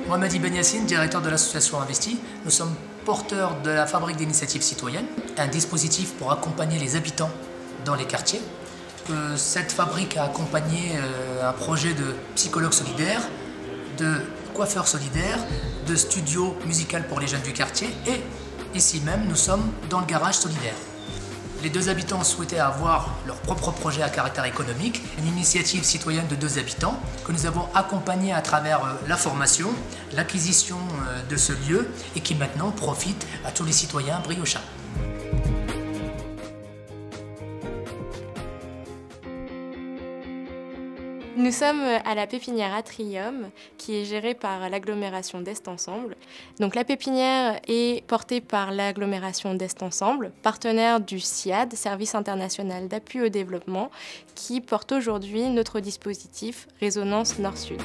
Mohamed Ben Yassine, directeur de l'association Investi. Nous sommes porteurs de la fabrique d'initiatives citoyennes, un dispositif pour accompagner les habitants dans les quartiers. Cette fabrique a accompagné un projet de psychologue solidaire, de coiffeur solidaire, de studio musical pour les jeunes du quartier et ici même nous sommes dans le garage solidaire. Les deux habitants souhaitaient avoir leur propre projet à caractère économique, une initiative citoyenne de deux habitants que nous avons accompagnée à travers la formation, l'acquisition de ce lieu et qui maintenant profite à tous les citoyens briochards. Nous sommes à la pépinière Atrium, qui est gérée par l'agglomération d'Est Ensemble. Donc la pépinière est portée par l'agglomération d'Est Ensemble, partenaire du SIAD, Service international d'appui au développement, qui porte aujourd'hui notre dispositif Résonance Nord-Sud.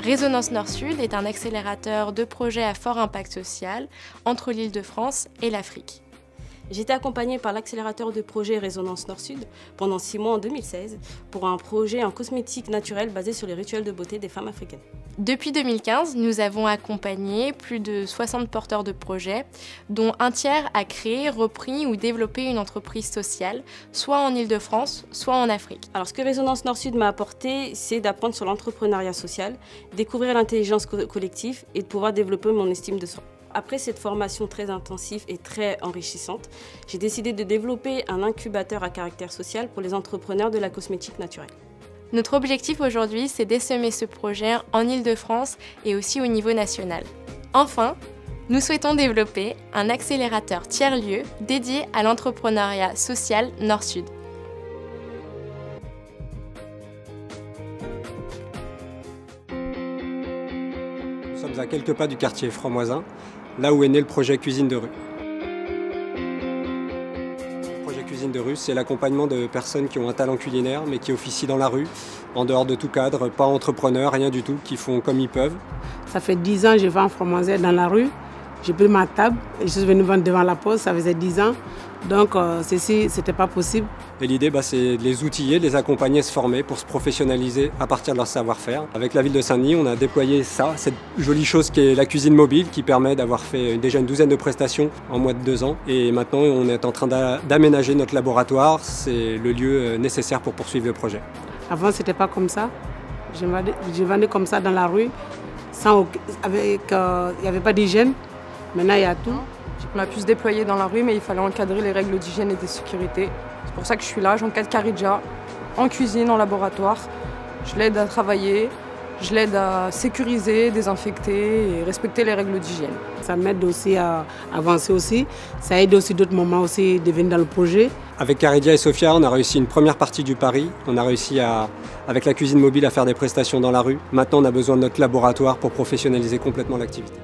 Résonance Nord-Sud est un accélérateur de projets à fort impact social entre l'Île-de-France et l'Afrique. J'ai été accompagnée par l'accélérateur de projet Résonance Nord-Sud pendant 6 mois en 2016 pour un projet en cosmétique naturelle basé sur les rituels de beauté des femmes africaines. Depuis 2015, nous avons accompagné plus de 60 porteurs de projets, dont un tiers a créé, repris ou développé une entreprise sociale, soit en Île-de-France, soit en Afrique. Alors ce que Résonance Nord-Sud m'a apporté, c'est d'apprendre sur l'entrepreneuriat social, découvrir l'intelligence collective et de pouvoir développer mon estime de soi. Après cette formation très intensive et très enrichissante, j'ai décidé de développer un incubateur à caractère social pour les entrepreneurs de la cosmétique naturelle. Notre objectif aujourd'hui, c'est d'essaimer ce projet en Île-de-France et aussi au niveau national. Enfin, nous souhaitons développer un accélérateur tiers-lieu dédié à l'entrepreneuriat social Nord-Sud. Nous sommes à quelques pas du quartier Franc-Moisin, là où est né le projet Cuisine de rue. Le projet Cuisine de rue, c'est l'accompagnement de personnes qui ont un talent culinaire, mais qui officient dans la rue, en dehors de tout cadre, pas entrepreneurs, rien du tout, qui font comme ils peuvent. Ça fait 10 ans que je vais en Franc-Moisin dans la rue. J'ai pris ma table et je suis venue vendre devant la poste, ça faisait 10 ans. Donc ceci, c'était pas possible. Et l'idée, c'est de les outiller, de les accompagner à se former pour se professionnaliser à partir de leur savoir-faire. Avec la ville de Saint-Denis, on a déployé ça, cette jolie chose qui est la cuisine mobile, qui permet d'avoir fait déjà une douzaine de prestations en moins de 2 ans. Et maintenant, on est en train d'aménager notre laboratoire. C'est le lieu nécessaire pour poursuivre le projet. Avant, c'était pas comme ça. Je vendais comme ça dans la rue, il n'y avait pas d'hygiène. Maintenant, il y a tout. On a pu se déployer dans la rue, mais il fallait encadrer les règles d'hygiène et de sécurité. C'est pour ça que je suis là, j'encadre Karidja en cuisine, en laboratoire. Je l'aide à travailler, je l'aide à sécuriser, désinfecter et respecter les règles d'hygiène. Ça m'aide aussi à avancer aussi. Ça aide aussi d'autres moments aussi de venir dans le projet. Avec Karidja et Sophia, on a réussi une première partie du pari. On a réussi avec la cuisine mobile à faire des prestations dans la rue. Maintenant, on a besoin de notre laboratoire pour professionnaliser complètement l'activité.